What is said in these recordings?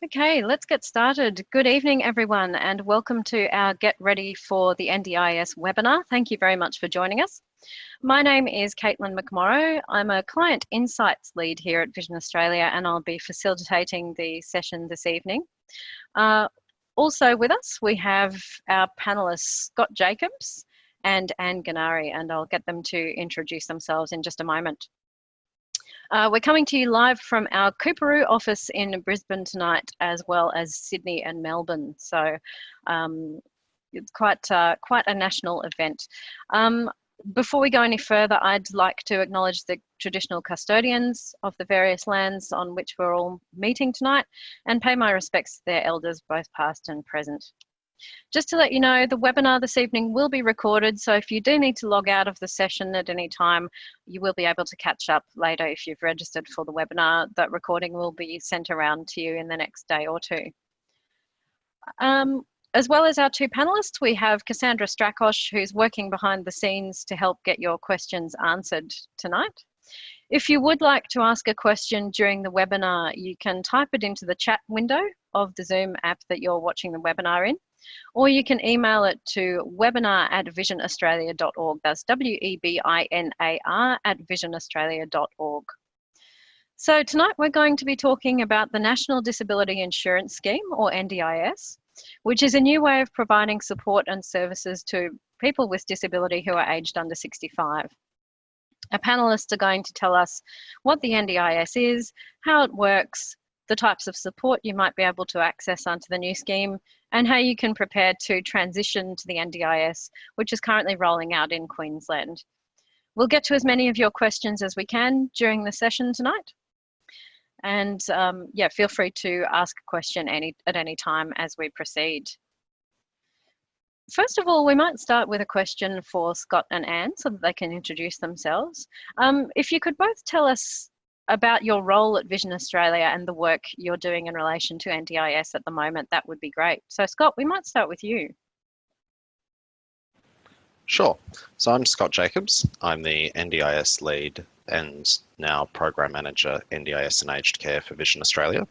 Okay, let's get started. Good evening, everyone, and welcome to our Get Ready for the NDIS webinar. Thank you very much for joining us. My name is Caitlin McMorrow. I'm a Client Insights Lead here at Vision Australia, and I'll be facilitating the session this evening. Also with us, we have our panelists, Scott Jacobs and Anne Ganari, and I'll get them to introduce themselves in just a moment. We're coming to you live from our Coorparoo office in Brisbane tonight, as well as Sydney and Melbourne. So it's quite a national event. Before we go any further, I'd like to acknowledge the traditional custodians of the various lands on which we're all meeting tonight and pay my respects to their elders, both past and present. Just to let you know, the webinar this evening will be recorded, so if you do need to log out of the session at any time, you will be able to catch up later if you've registered for the webinar. That recording will be sent around to you in the next day or two. As well as our two panelists, we have Cassandra Strakosch, who's working behind the scenes to help get your questions answered tonight. If you would like to ask a question during the webinar, you can type it into the chat window of the Zoom app that you're watching the webinar in, or you can email it to webinar@visionaustralia.org. That's webinar@visionaustralia.org. So tonight we're going to be talking about the National Disability Insurance Scheme, or NDIS, which is a new way of providing support and services to people with disability who are aged under 65. Our panelists are going to tell us what the NDIS is, how it works, the types of support you might be able to access under the new scheme, and how you can prepare to transition to the NDIS, which is currently rolling out in Queensland. We'll get to as many of your questions as we can during the session tonight. And yeah, feel free to ask a question at any time as we proceed. First of all, we might start with a question for Scott and Anne so that they can introduce themselves. If you could both tell us about your role at Vision Australia and the work you're doing in relation to NDIS at the moment, that would be great. So Scott, we might start with you. Sure. So I'm Scott Jacobs. I'm the NDIS lead and now Program Manager NDIS and Aged Care for Vision Australia.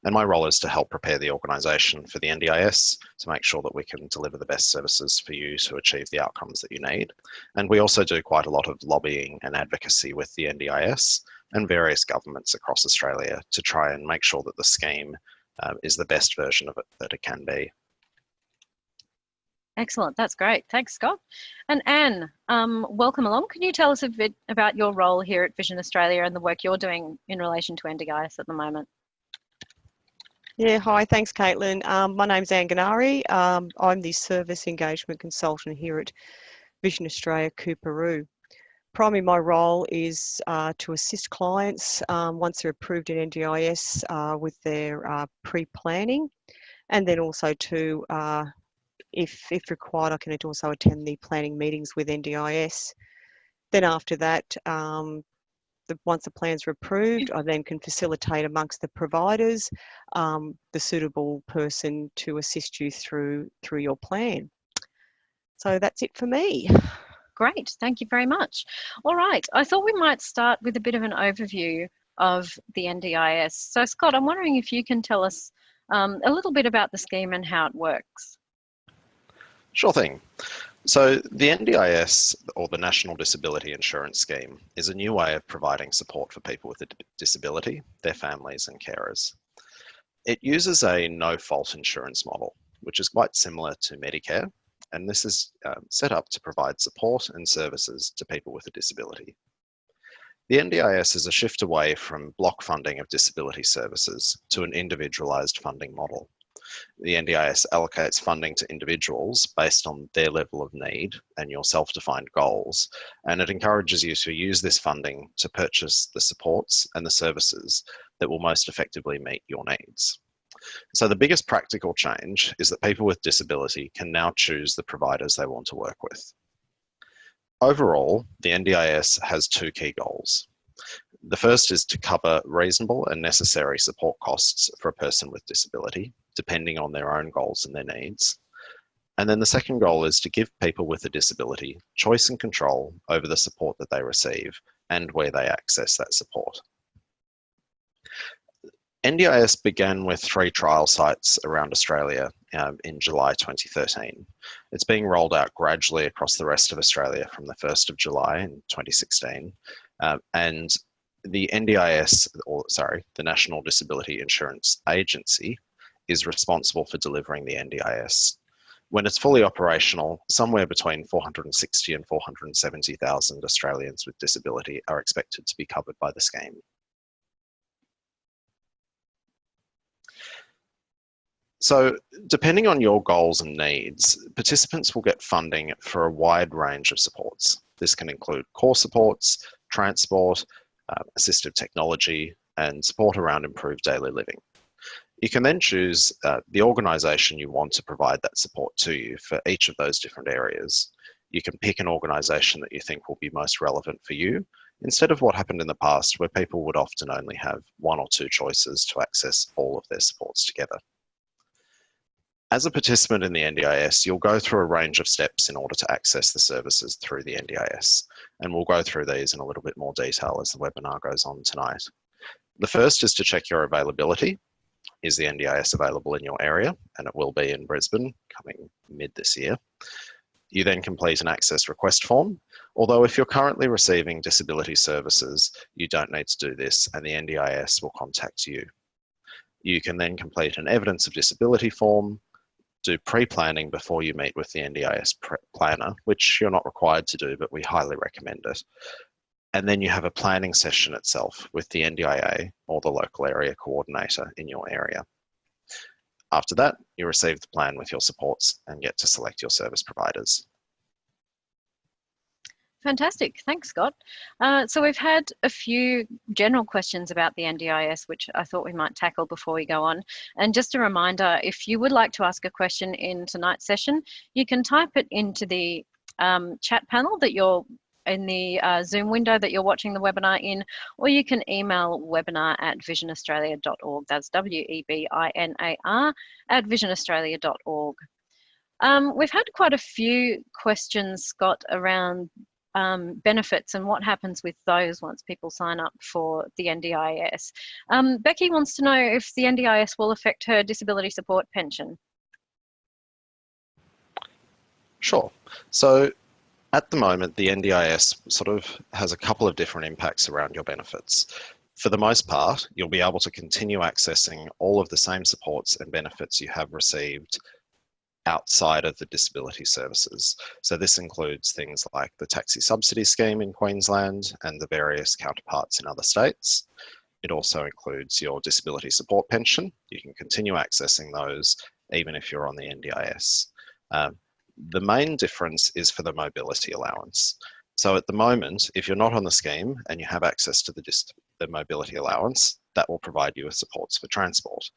And my role is to help prepare the organisation for the NDIS to make sure that we can deliver the best services for you to achieve the outcomes that you need. And we also do quite a lot of lobbying and advocacy with the NDIS and various governments across Australia to try and make sure that the scheme is the best version of it that it can be. Excellent, that's great. Thanks, Scott. And Anne, welcome along. Can you tell us a bit about your role here at Vision Australia and the work you're doing in relation to NDIS at the moment? Yeah, hi, thanks, Caitlin. My name's Anne Ganari. I'm the Service Engagement Consultant here at Vision Australia Coorparoo. Primarily, my role is to assist clients once they're approved in NDIS with their pre-planning, and then also to if required, I can also attend the planning meetings with NDIS. Then after that, once the plans are approved, I then can facilitate amongst the providers the suitable person to assist you through your plan. So that's it for me. Great, thank you very much. All right, I thought we might start with a bit of an overview of the NDIS. So Scott, I'm wondering if you can tell us a little bit about the scheme and how it works. Sure thing. So the NDIS, or the National Disability Insurance Scheme, is a new way of providing support for people with a disability, their families and carers. It uses a no-fault insurance model, which is quite similar to Medicare, and this is set up to provide support and services to people with a disability. The NDIS is a shift away from block funding of disability services to an individualised funding model. The NDIS allocates funding to individuals based on their level of need and your self-defined goals, and it encourages you to use this funding to purchase the supports and the services that will most effectively meet your needs. So the biggest practical change is that people with disability can now choose the providers they want to work with. Overall, the NDIS has two key goals. The first is to cover reasonable and necessary support costs for a person with disability, depending on their own goals and their needs. And then the second goal is to give people with a disability choice and control over the support that they receive and where they access that support. NDIS began with 3 trial sites around Australia in July 2013. It's being rolled out gradually across the rest of Australia from the 1st of July in 2016. And the NDIS, the National Disability Insurance Agency, is responsible for delivering the NDIS. When it's fully operational, somewhere between 460 and 470,000 Australians with disability are expected to be covered by the scheme. So, depending on your goals and needs, participants will get funding for a wide range of supports. This can include core supports, transport, assistive technology, and support around improved daily living. You can then choose the organisation you want to provide that support to you for each of those different areas. You can pick an organisation that you think will be most relevant for you, instead of what happened in the past where people would often only have 1 or 2 choices to access all of their supports together. As a participant in the NDIS, you'll go through a range of steps in order to access the services through the NDIS, and we'll go through these in a little bit more detail as the webinar goes on tonight. The first is to check your availability. Is the NDIS available in your area? And it will be in Brisbane coming mid this year. You then complete an access request form, although if you're currently receiving disability services, you don't need to do this and the NDIS will contact you. You can then complete an evidence of disability form, do pre-planning before you meet with the NDIS planner, which you're not required to do, but we highly recommend it. And then you have a planning session itself with the NDIA or the local area coordinator in your area. After that, you receive the plan with your supports and get to select your service providers. Fantastic. Thanks, Scott. So we've had a few general questions about the NDIS, which I thought we might tackle before we go on. And just a reminder, if you would like to ask a question in tonight's session, you can type it into the chat panel that you're in the Zoom window that you're watching the webinar in, or you can email webinar@visionaustralia.org. That's WEBINAR @visionaustralia.org. We've had quite a few questions, Scott, around benefits and what happens with those once people sign up for the NDIS. Becky wants to know if the NDIS will affect her disability support pension. Sure. So at the moment, the NDIS sort of has a couple of different impacts around your benefits. For the most part, you'll be able to continue accessing all of the same supports and benefits you have received outside of the disability services. So this includes things like the taxi subsidy scheme in Queensland and the various counterparts in other states. It also includes your disability support pension. You can continue accessing those even if you're on the NDIS. The main difference is for the mobility allowance. So at the moment, if you're not on the scheme and you have access to the mobility allowance, that will provide you with supports for transport.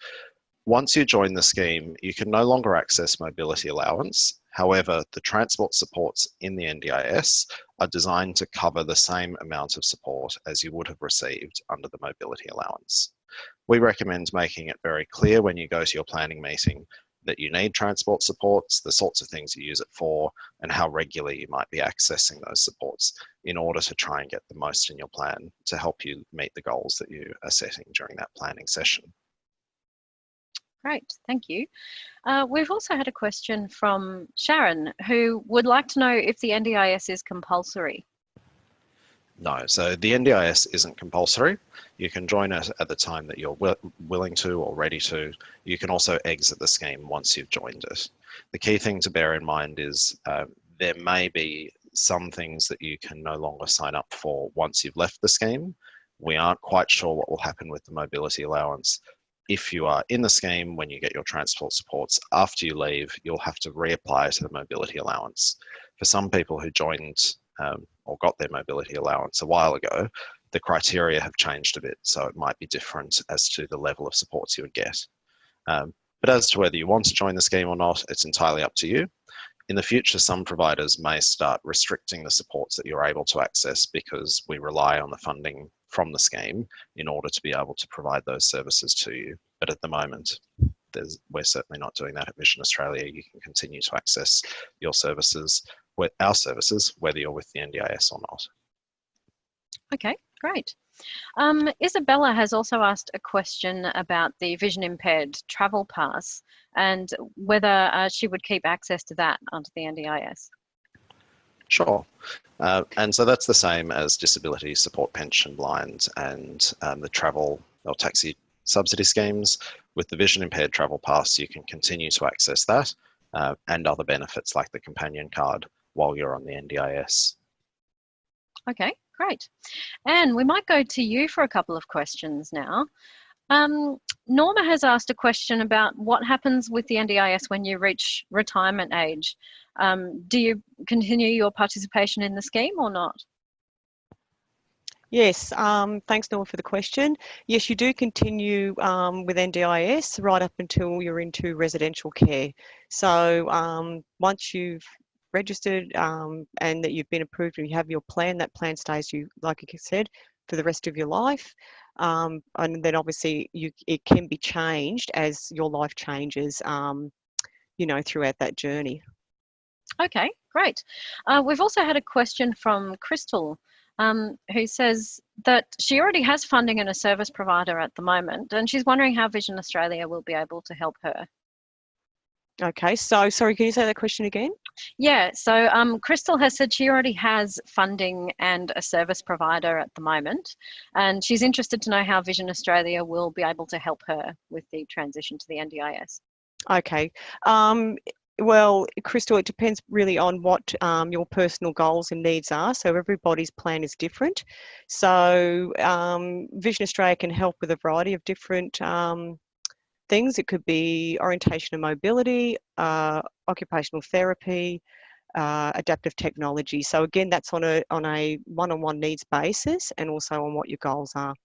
Once you join the scheme, you can no longer access mobility allowance. However, the transport supports in the NDIS are designed to cover the same amount of support as you would have received under the mobility allowance. We recommend making it very clear when you go to your planning meeting that you need transport supports, the sorts of things you use it for, and how regularly you might be accessing those supports in order to try and get the most in your plan to help you meet the goals that you are setting during that planning session. Great, thank you. We've also had a question from Sharon, who would like to know if the NDIS is compulsory. No, so the NDIS isn't compulsory. You can join it at the time that you're willing to or ready to. You can also exit the scheme once you've joined it. The key thing to bear in mind is there may be some things that you can no longer sign up for once you've left the scheme. We aren't quite sure what will happen with the mobility allowance. If you are in the scheme when you get your transport supports, after you leave, you'll have to reapply to the mobility allowance. For some people who joined or got their mobility allowance a while ago, the criteria have changed a bit, so it might be different as to the level of supports you would get. But as to whether you want to join the scheme or not, it's entirely up to you. In the future, some providers may start restricting the supports that you're able to access because we rely on the funding from the scheme in order to be able to provide those services to you. But at the moment, we're certainly not doing that at Vision Australia. You can continue to access your services, our services, whether you're with the NDIS or not. Okay, great. Isabella has also asked a question about the vision impaired travel pass and whether she would keep access to that under the NDIS. Sure. And so that's the same as disability support pension lines and the travel or taxi subsidy schemes. With the vision impaired travel pass, you can continue to access that and other benefits like the companion card while you're on the NDIS. Okay, great. Anne, we might go to you for a couple of questions now. Norma has asked a question about what happens with the NDIS when you reach retirement age. Do you continue your participation in the scheme or not? Yes, thanks Norma for the question. Yes, you do continue with NDIS right up until you're into residential care. So once you've registered and that you've been approved and you have your plan, that plan stays you, like you said, for the rest of your life. And then obviously it can be changed as your life changes, you know, throughout that journey. Okay, great. We've also had a question from Crystal, who says that she already has funding in a service provider at the moment, and she's wondering how Vision Australia will be able to help her. Okay, so sorry, can you say that question again? Yeah, so Crystal has said she already has funding and a service provider at the moment, and she's interested to know how Vision Australia will be able to help her with the transition to the NDIS. Okay. Well, Crystal, it depends really on what your personal goals and needs are. So everybody's plan is different. So Vision Australia can help with a variety of different things. It could be orientation and mobility, occupational therapy, adaptive technology. So again, that's on a one-on-one needs basis and also on what your goals are.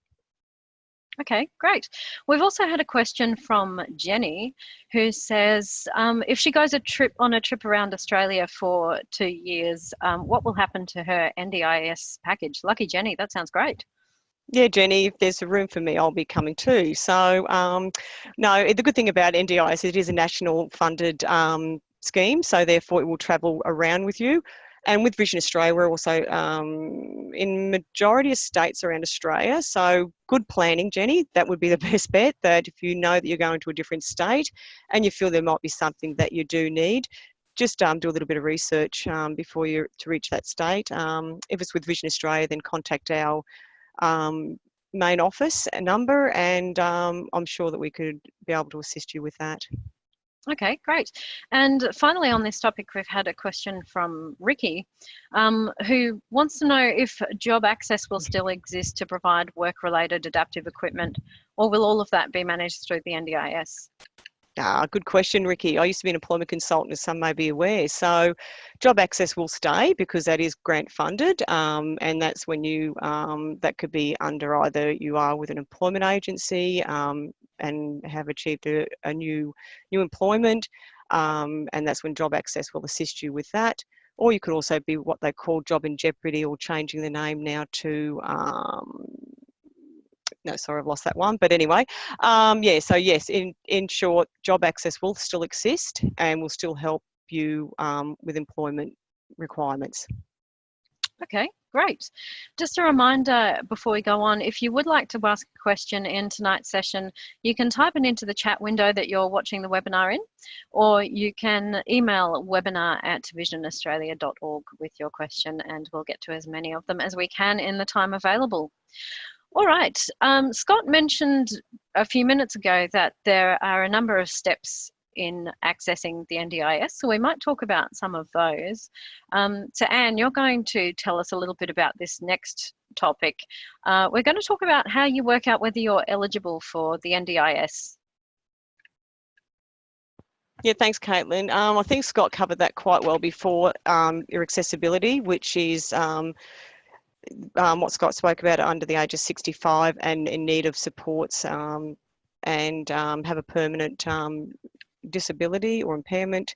Okay, great. We've also had a question from Jenny, who says if she goes on a trip around Australia for 2 years, what will happen to her NDIS package? Lucky Jenny, that sounds great. Yeah, Jenny, if there's a room for me, I'll be coming too. So no, the good thing about NDIS is it is a national funded scheme, so therefore it will travel around with you. And with Vision Australia, we're also in majority of states around Australia. So good planning, Jenny, that would be the best bet, that if you know that you're going to a different state and you feel there might be something that you do need, just do a little bit of research before you to reach that state. If it's with Vision Australia, then contact our main office number, and I'm sure that we could be able to assist you with that. Okay, great. And finally on this topic, we've had a question from Ricky, who wants to know if job access will still exist to provide work-related adaptive equipment, or will all of that be managed through the NDIS? Good question, Ricky. I used to be an employment consultant, as some may be aware. So job access will stay because that is grant funded, and that's when you, that could be under either you are with an employment agency and have achieved a new employment, and that's when job access will assist you with that. Or you could also be what they call job in jeopardy, or changing the name now to no, sorry, I've lost that one. But anyway, yeah, so yes, in short, job access will still exist and will still help you with employment requirements. Okay, great. Just a reminder before we go on, if you would like to ask a question in tonight's session, you can type it into the chat window that you're watching the webinar in, or you can email webinar@visionaustralia.org with your question, and we'll get to as many of them as we can in the time available. All right, Scott mentioned a few minutes ago that there are a number of steps in accessing the NDIS, so we might talk about some of those. So Anne, you're going to tell us a little bit about this next topic. We're going to talk about how you work out whether you're eligible for the NDIS. Yeah, thanks, Caitlin. I think Scott covered that quite well before, your accessibility, which is what Scott spoke about, under the age of 65 and in need of supports and have a permanent disability or impairment,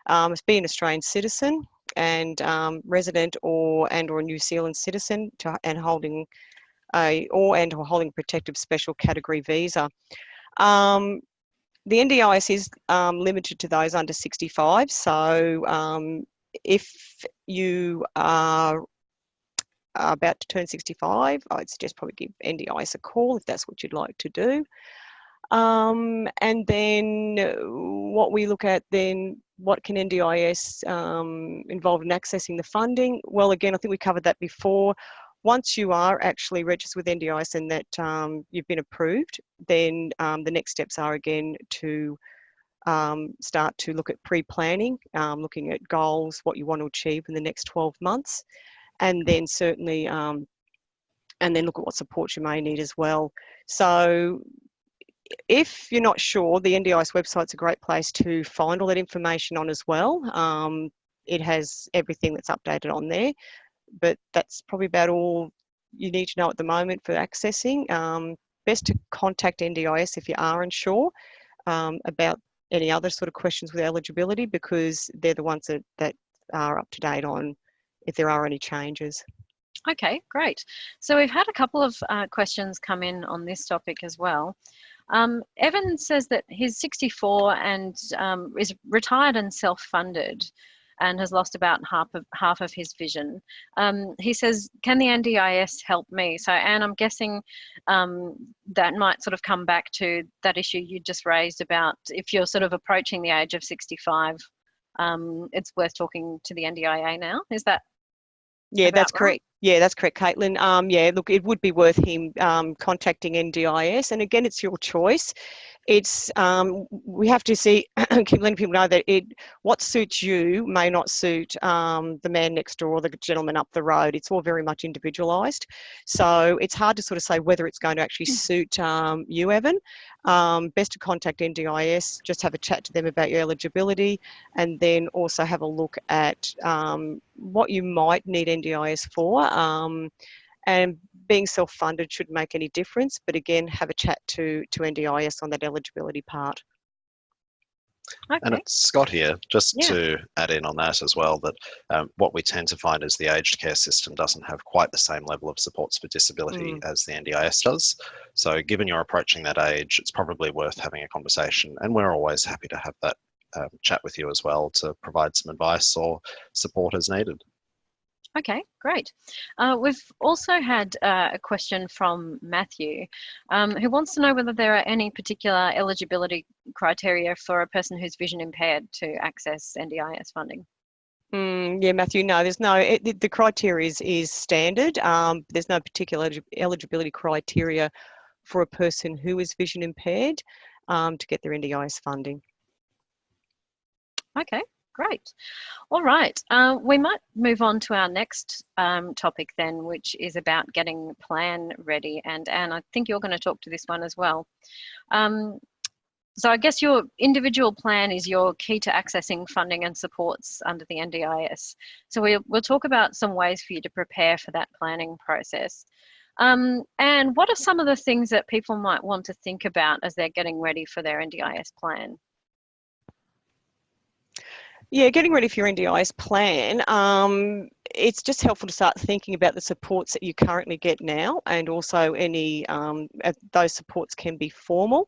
must be an Australian citizen and resident or a New Zealand citizen and holding or holding protective special category visa. The NDIS is limited to those under 65. So if you are about to turn 65, I'd suggest probably give NDIS a call if that's what you'd like to do. And then what we look at then, what can NDIS involve in accessing the funding? Well, again, I think we covered that before. Once you are actually registered with NDIS and that you've been approved, then the next steps are again to start to look at pre-planning, looking at goals, what you want to achieve in the next 12 months, and then certainly, and then look at what support you may need as well. So if you're not sure, the NDIS website's a great place to find all that information on as well. It has everything that's updated on there, but that's probably about all you need to know at the moment for accessing. Best to contact NDIS if you are unsure about any other sort of questions with eligibility, because they're the ones that are up to date on if there are any changes. Okay, great. So we've had a couple of questions come in on this topic as well. Evan says that he's 64 and is retired and self-funded and has lost about half of his vision. He says, can the NDIS help me? So Anne, I'm guessing that might sort of come back to that issue you just raised about if you're sort of approaching the age of 65, it's worth talking to the NDIA now. Is that that's right? correct. Yeah, that's correct, Caitlin. Yeah, look, it would be worth him contacting NDIS, and again, it's your choice. It's we have to see, keep letting people know that what suits you may not suit the man next door or the gentleman up the road. It's all very much individualised, so it's hard to sort of say whether it's going to actually suit you, Evan. Best to contact NDIS, just have a chat to them about your eligibility, and then also have a look at what you might need NDIS for. And being self-funded shouldn't make any difference, but again, have a chat to NDIS on that eligibility part. Okay. And it's Scott here, just Yeah. to add in on that as well, that what we tend to find is the aged care system doesn't have quite the same level of supports for disability as the NDIS does. So given you're approaching that age, it's probably worth having a conversation, and we're always happy to have that chat with you as well to provide some advice or support as needed. Okay, great. We've also had a question from Matthew, who wants to know whether there are any particular eligibility criteria for a person who's vision impaired to access NDIS funding. Yeah, Matthew, no, there's no, the criteria is standard. There's no particular eligibility criteria for a person who is vision impaired to get their NDIS funding. Okay, great. All right, we might move on to our next topic then, which is about getting plan ready. And Anne, I think you're going to talk to this one as well. So I guess your individual plan is your key to accessing funding and supports under the NDIS. So we'll talk about some ways for you to prepare for that planning process. And what are some of the things that people might want to think about as they're getting ready for their NDIS plan? Yeah, getting ready for your NDIS plan, it's just helpful to start thinking about the supports that you currently get now, and also any, those supports can be formal.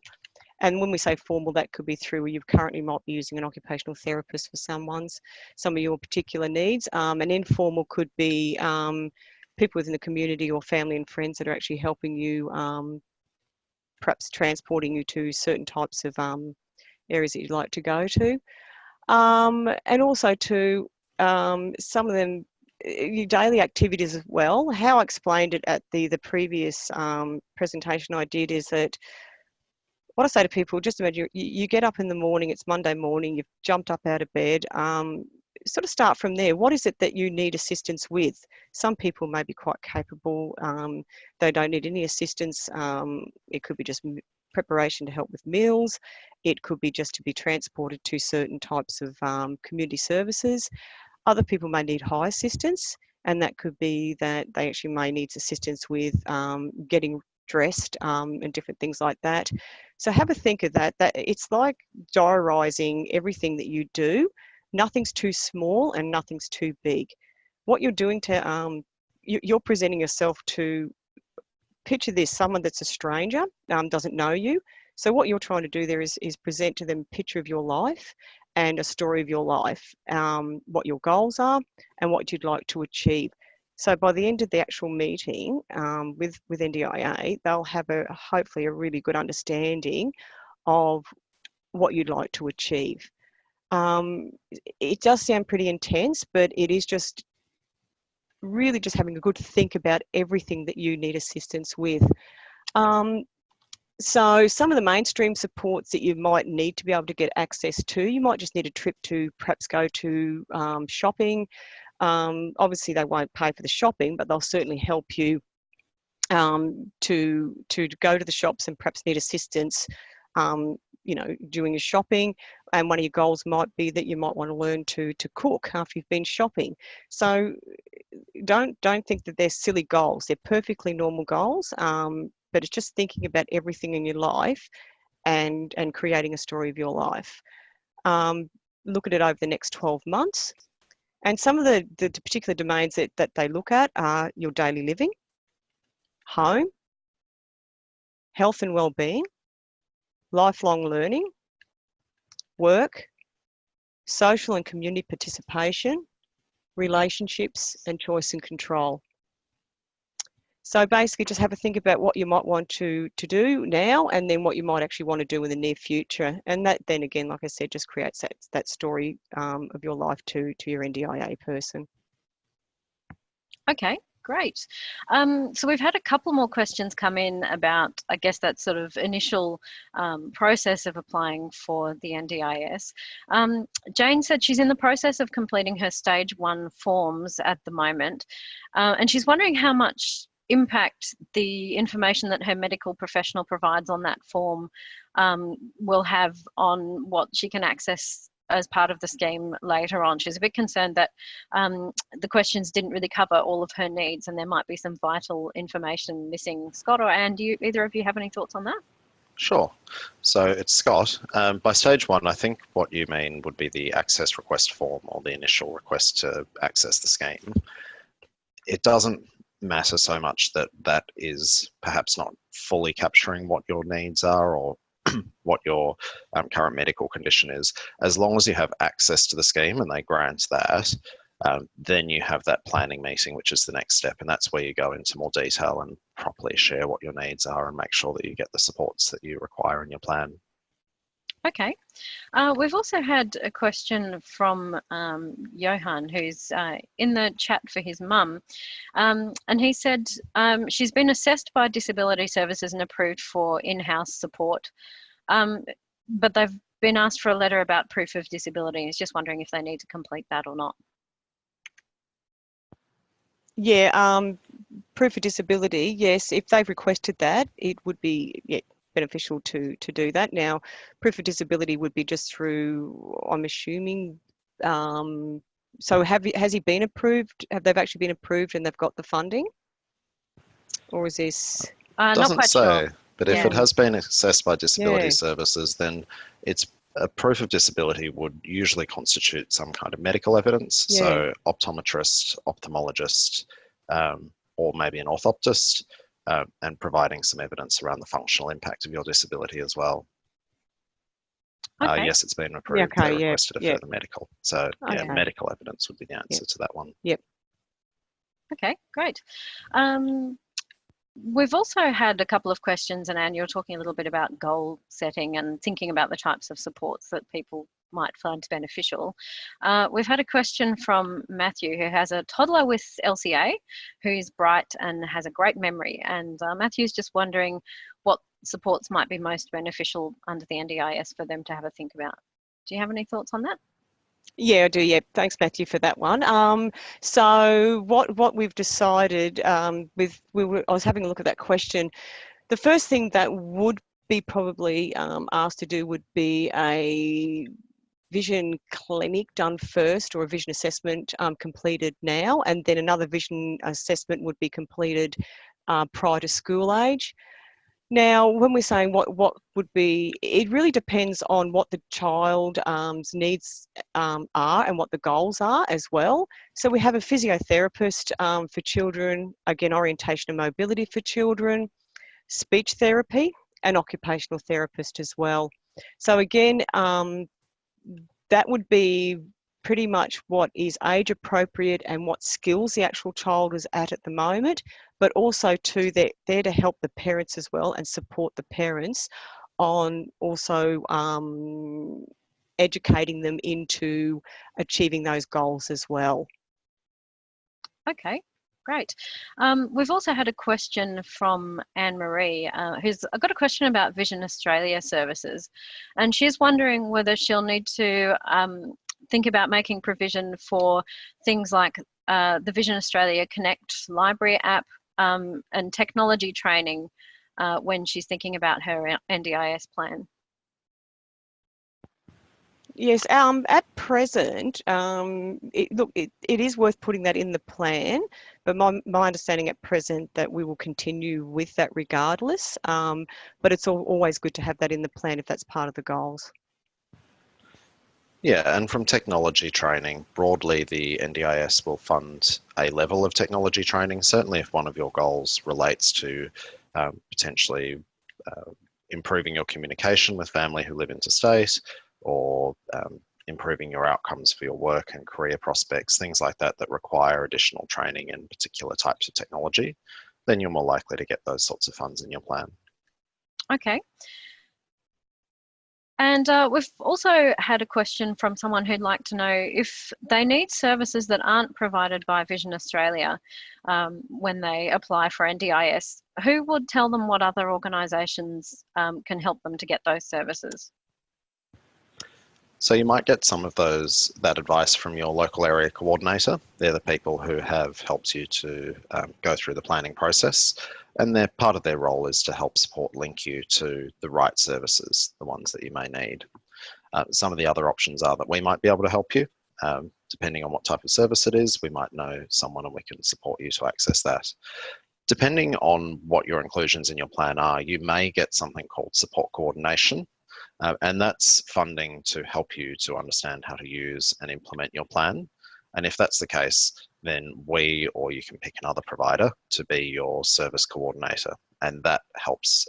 And when we say formal, that could be through where you currently might be using an occupational therapist for some of your particular needs. And informal could be people within the community or family and friends that are actually helping you, perhaps transporting you to certain types of areas that you'd like to go to. And also to some of them, your daily activities as well. How I explained it at the previous presentation I did is that what I say to people, just imagine you get up in the morning, it's Monday morning, you've jumped up out of bed, sort of start from there. What is it that you need assistance with? Some people may be quite capable, they don't need any assistance. It could be just preparation to help with meals. It could be just to be transported to certain types of community services. Other people may need high assistance, and that could be that they actually may need assistance with getting dressed and different things like that. So have a think of that. That it's like diarising everything that you do. Nothing's too small and nothing's too big. What you're doing to you're presenting yourself to, picture this, someone that's a stranger, doesn't know you. So what you're trying to do there is present to them a picture of your life and a story of your life, what your goals are and what you'd like to achieve. So by the end of the actual meeting with NDIA, they'll have hopefully a really good understanding of what you'd like to achieve. It does sound pretty intense, but it is just really just having a good think about everything that you need assistance with. So some of the mainstream supports that you might need to be able to get access to, you might just need a trip to perhaps go to shopping. Obviously they won't pay for the shopping, but they'll certainly help you to go to the shops and perhaps need assistance doing your shopping. And one of your goals might be that you might want to learn to cook after you've been shopping. So don't think that they're silly goals. They're perfectly normal goals, but it's just thinking about everything in your life and creating a story of your life. Look at it over the next 12 months. And some of the particular domains that they look at are your daily living, home, health and well-being, lifelong learning, work, social and community participation, relationships, and choice and control. So basically just have a think about what you might want to do now, and then what you might actually want to do in the near future. And that then again, like I said, just creates that story of your life to your NDIA person. Okay, great. So we've had a couple more questions come in about, I guess, that sort of initial process of applying for the NDIS. Jane said she's in the process of completing her stage 1 forms at the moment, and she's wondering how much impact the information that her medical professional provides on that form will have on what she can access as part of the scheme later on. She's a bit concerned that the questions didn't really cover all of her needs and there might be some vital information missing. Scott or Anne, do either of you have any thoughts on that? Sure. So it's Scott. By stage 1, I think what you mean would be the access request form, or the initial request to access the scheme. It doesn't matter so much that that is perhaps not fully capturing what your needs are or what your current medical condition is. As long as you have access to the scheme and they grant that, then you have that planning meeting, which is the next step, and that's where you go into more detail and properly share what your needs are and make sure that you get the supports that you require in your plan. Okay. We've also had a question from Johan, who's in the chat for his mum. And he said she's been assessed by Disability Services and approved for in-house support. But they've been asked for a letter about proof of disability. He's just wondering if they need to complete that or not. Yeah, proof of disability, yes, if they've requested that, it would be beneficial to do that. Now, proof of disability would be just through, I'm assuming, so has he been approved? Have they actually been approved and they've got the funding? Or is this? Not quite sure. But if it has been assessed by Disability Services, then it's a proof of disability would usually constitute some kind of medical evidence. So optometrist, ophthalmologist, or maybe an orthoptist, and providing some evidence around the functional impact of your disability as well. Yes, it's been approved. They requested a further medical. So medical evidence would be the answer to that one. Yep. Okay, great. We've also had a couple of questions, and Anne, you're talking a little bit about goal setting and thinking about the types of supports that people might find beneficial. We've had a question from Matthew, who has a toddler with LCA, who's bright and has a great memory. And Matthew's just wondering what supports might be most beneficial under the NDIS for them to have a think about. Do you have any thoughts on that? Yeah, I do. Yeah, thanks, Matthew, for that one. So what we've decided I was having a look at that question. The first thing that would be probably asked to do would be a vision clinic done first, or a vision assessment completed now, and then another vision assessment would be completed prior to school age. Now, when we're saying what would be, it really depends on what the child's needs are and what the goals are as well. So we have a physiotherapist for children, again, orientation and mobility for children, speech therapy, and occupational therapist as well. So again, that would be pretty much what is age appropriate and what skills the actual child is at the moment, but also too they're there to help the parents as well and support the parents on also educating them into achieving those goals as well. Okay, great. We've also had a question from Anne-Marie, who's got a question about Vision Australia services, and she's wondering whether she'll need to think about making provision for things like the Vision Australia Connect library app and technology training when she's thinking about her NDIS plan. Yes, at present, it is worth putting that in the plan, but my understanding at present that we will continue with that regardless, but it's always good to have that in the plan if that's part of the goals. Yeah, and from technology training, broadly the NDIS will fund a level of technology training, certainly if one of your goals relates to potentially improving your communication with family who live interstate, or improving your outcomes for your work and career prospects, things like that that require additional training in particular types of technology, then you're more likely to get those sorts of funds in your plan. Okay. And we've also had a question from someone who'd like to know if they need services that aren't provided by Vision Australia when they apply for NDIS, who would tell them what other organisations can help them to get those services? So you might get some of that advice from your local area coordinator. They're the people who have helped you to go through the planning process, and part of their role is to help link you to the right services, the ones that you may need. Some of the other options are that we might be able to help you. Depending on what type of service it is, we might know someone and we can support you to access that. Depending on what your inclusions in your plan are, you may get something called support coordination. And that's funding to help you to understand how to use and implement your plan. And if that's the case, then we, or you can pick another provider to be your service coordinator. And that helps,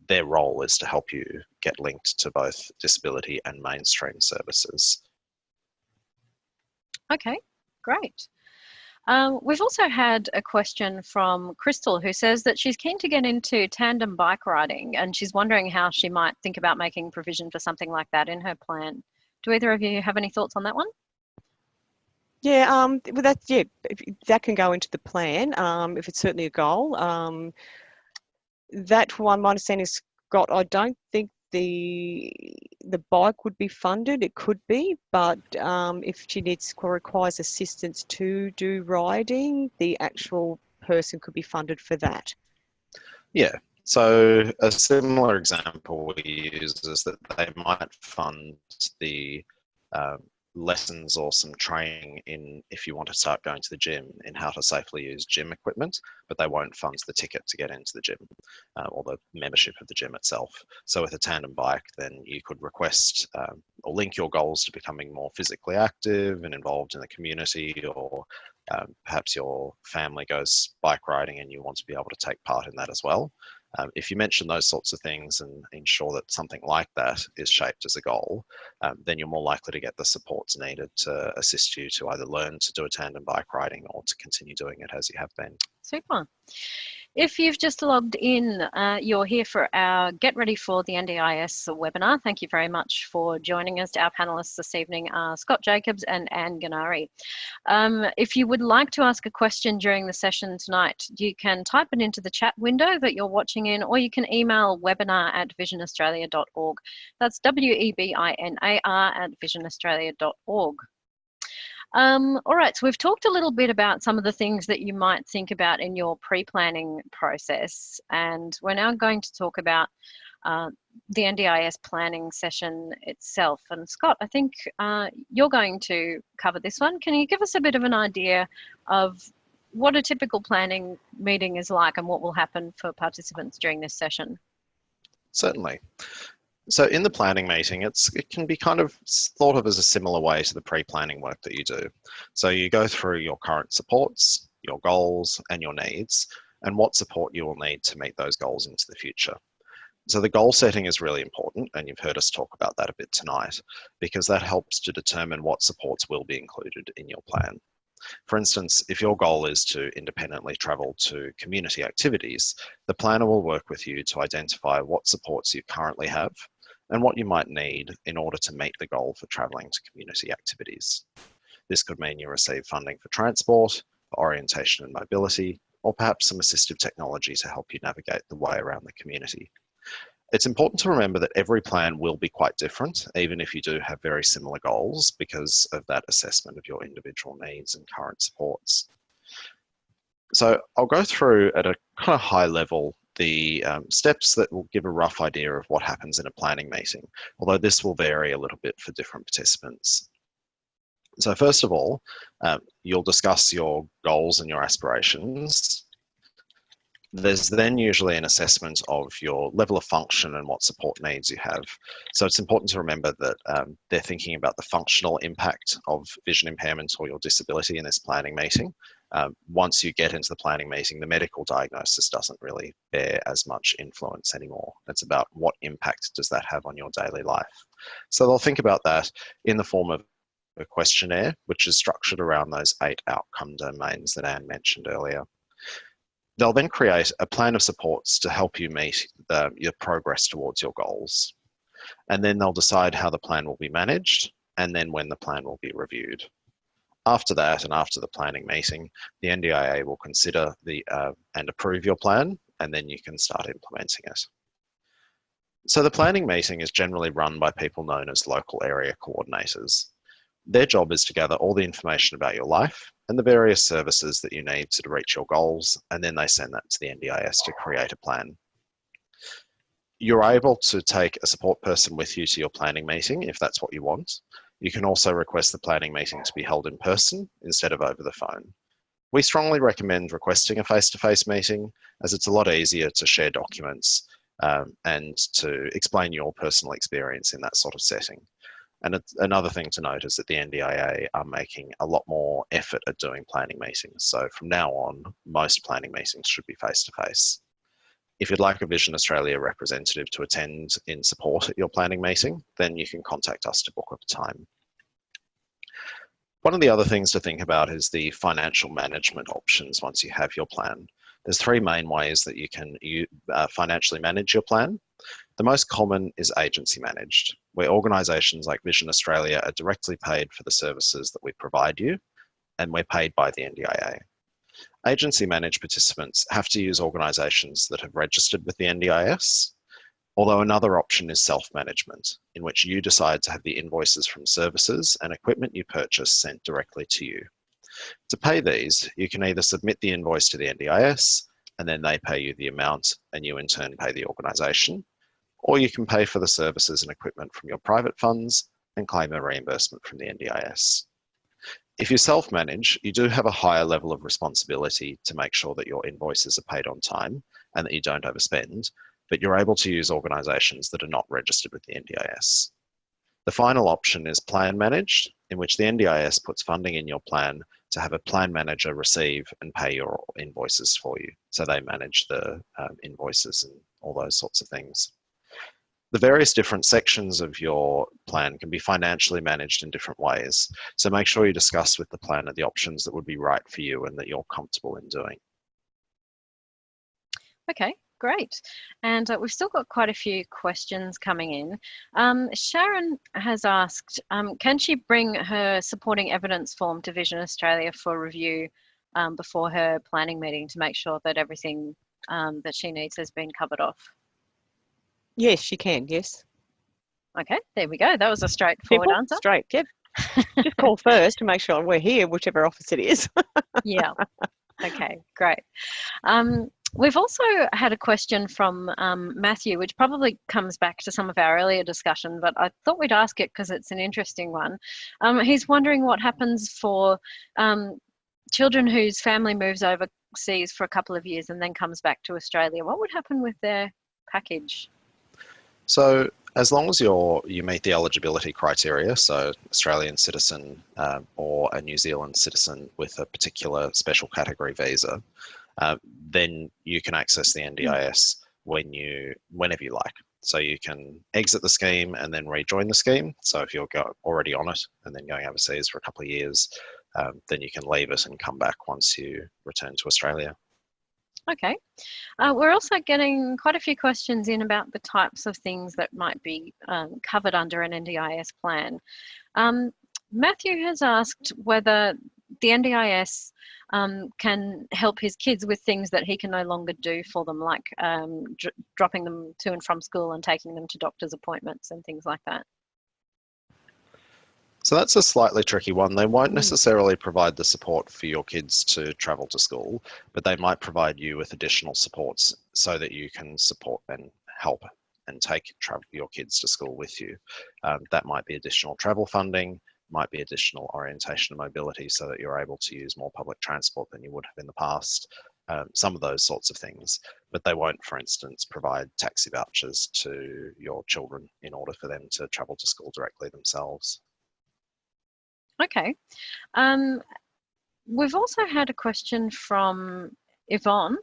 their role is to help you get linked to both disability and mainstream services. Okay, great. We've also had a question from Crystal, who says that she's keen to get into tandem bike riding and she's wondering how she might think about making provision for something like that in her plan. Do either of you have any thoughts on that one? Yeah, well that can go into the plan if it's certainly a goal. That one, my understanding is, Scott, I don't think the bike would be funded. It could be, but if she requires assistance to do riding, the actual person could be funded for that. Yeah, so a similar example we use is that they might fund the lessons or some training in, if you want to start going to the gym, in how to safely use gym equipment, but they won't fund the ticket to get into the gym or the membership of the gym itself. So with a tandem bike, then you could request or link your goals to becoming more physically active and involved in the community, or perhaps your family goes bike riding and you want to be able to take part in that as well. If you mention those sorts of things and ensure that something like that is shaped as a goal, then you're more likely to get the supports needed to assist you to either learn to do a tandem bike riding or to continue doing it as you have been. Super. If you've just logged in, you're here for our Get Ready for the NDIS webinar. Thank you very much for joining us. Our panellists this evening are Scott Jacobs and Anne Gennari. If you would like to ask a question during the session tonight, you can type it into the chat window that you're watching in, or you can email webinar@visionaustralia.org. That's webinar@visionaustralia.org. All right, so we've talked a little bit about some of the things that you might think about in your pre-planning process, and we're now going to talk about the NDIS planning session itself. And Scott, I think you're going to cover this one. Can you give us a bit of an idea of what a typical planning meeting is like and what will happen for participants during this session? Certainly. So in the planning meeting, it can be kind of thought of as a similar way to the pre-planning work that you do. So you go through your current supports, your goals and your needs, and what support you will need to meet those goals into the future. So the goal setting is really important, and you've heard us talk about that a bit tonight, because that helps to determine what supports will be included in your plan. For instance, if your goal is to independently travel to community activities, the planner will work with you to identify what supports you currently have and what you might need in order to meet the goal for travelling to community activities. This could mean you receive funding for transport, for orientation and mobility, or perhaps some assistive technology to help you navigate the way around the community. It's important to remember that every plan will be quite different, even if you do have very similar goals, because of that assessment of your individual needs and current supports. So I'll go through at a kind of high level the steps that will give a rough idea of what happens in a planning meeting, although this will vary a little bit for different participants. So first of all, you'll discuss your goals and your aspirations. There's then usually an assessment of your level of function and what support needs you have. So it's important to remember that they're thinking about the functional impact of vision impairment or your disability in this planning meeting. Once you get into the planning meeting, the medical diagnosis doesn't really bear as much influence anymore. It's about what impact does that have on your daily life. So they'll think about that in the form of a questionnaire, which is structured around those 8 outcome domains that Anne mentioned earlier. They'll then create a plan of supports to help you meet your progress towards your goals. And then they'll decide how the plan will be managed and then when the plan will be reviewed. After that, and after the planning meeting, the NDIA will consider and approve your plan, and then you can start implementing it. So the planning meeting is generally run by people known as local area coordinators. Their job is to gather all the information about your life and the various services that you need to reach your goals, and then they send that to the NDIS to create a plan. You're able to take a support person with you to your planning meeting if that's what you want. You can also request the planning meeting to be held in person instead of over the phone. We strongly recommend requesting a face-to-face meeting, as it's a lot easier to share documents and to explain your personal experience in that sort of setting. And another thing to note is that the NDIA are making a lot more effort at doing planning meetings. So from now on, most planning meetings should be face-to-face. If you'd like a Vision Australia representative to attend in support at your planning meeting, then you can contact us to book a time. One of the other things to think about is the financial management options once you have your plan. There's 3 main ways that you can financially manage your plan. The most common is agency managed, where organisations like Vision Australia are directly paid for the services that we provide you, and we're paid by the NDIA. Agency managed participants have to use organisations that have registered with the NDIS, although another option is self-management, in which you decide to have the invoices from services and equipment you purchase sent directly to you. To pay these, you can either submit the invoice to the NDIS, and then they pay you the amount, and you in turn pay the organisation, or you can pay for the services and equipment from your private funds and claim a reimbursement from the NDIS. If you self-manage, you do have a higher level of responsibility to make sure that your invoices are paid on time and that you don't overspend, but you're able to use organisations that are not registered with the NDIS. The final option is plan managed, in which the NDIS puts funding in your plan to have a plan manager receive and pay your invoices for you. So they manage the invoices and all those sorts of things. The various different sections of your plan can be financially managed in different ways. So make sure you discuss with the planner the options that would be right for you and that you're comfortable in doing. Okay, great. And we've still got quite a few questions coming in. Sharon has asked, can she bring her supporting evidence form to Vision Australia for review before her planning meeting to make sure that everything that she needs has been covered off? Yes, she can, yes. Okay, there we go. That was a straightforward answer. Straight, yep. Just call first to make sure we're here, whichever office it is. Yeah. Okay, great. We've also had a question from Matthew, which probably comes back to some of our earlier discussion, but I thought we'd ask it because it's an interesting one. He's wondering what happens for children whose family moves overseas for a couple of years and then comes back to Australia. What would happen with their package? So as long as you meet the eligibility criteria, so Australian citizen or a New Zealand citizen with a particular special category visa, then you can access the NDIS whenever you like. So you can exit the scheme and then rejoin the scheme. So if you're already on it and then going overseas for a couple of years, then you can leave it and come back once you return to Australia. Okay. We're also getting quite a few questions in about the types of things that might be covered under an NDIS plan. Matthew has asked whether the NDIS can help his kids with things that he can no longer do for them, like dropping them to and from school and taking them to doctor's appointments and things like that. So that's a slightly tricky one. They won't necessarily provide the support for your kids to travel to school, but they might provide you with additional supports so that you can support and help and take your kids to school with you. That might be additional travel funding, might be additional orientation and mobility so that you're able to use more public transport than you would have in the past. Some of those sorts of things, but they won't, for instance, provide taxi vouchers to your children in order for them to travel to school directly themselves. Okay. We've also had a question from Yvonne,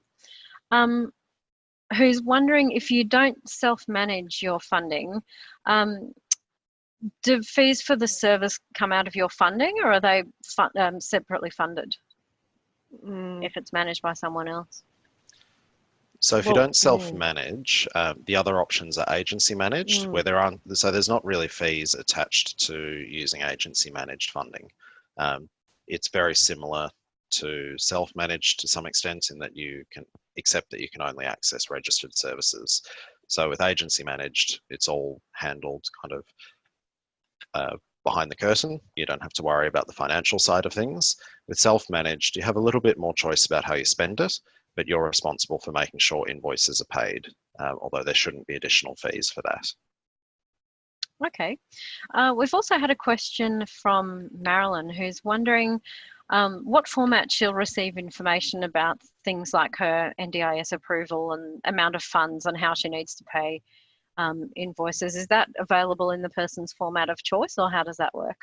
who's wondering if you don't self-manage your funding, do fees for the service come out of your funding, or are they separately funded if it's managed by someone else? So if you don't self-manage, the other options are agency managed, where there's not really fees attached to using agency managed funding. It's very similar to self-managed to some extent in that you can, except that you can only access registered services. So with agency managed, it's all handled kind of behind the curtain. You don't have to worry about the financial side of things. With self-managed, you have a little bit more choice about how you spend it, but you're responsible for making sure invoices are paid, although there shouldn't be additional fees for that. Okay. We've also had a question from Marilyn, who's wondering what format she'll receive information about things like her NDIS approval and amount of funds and how she needs to pay invoices. Is that available in the person's format of choice, or how does that work?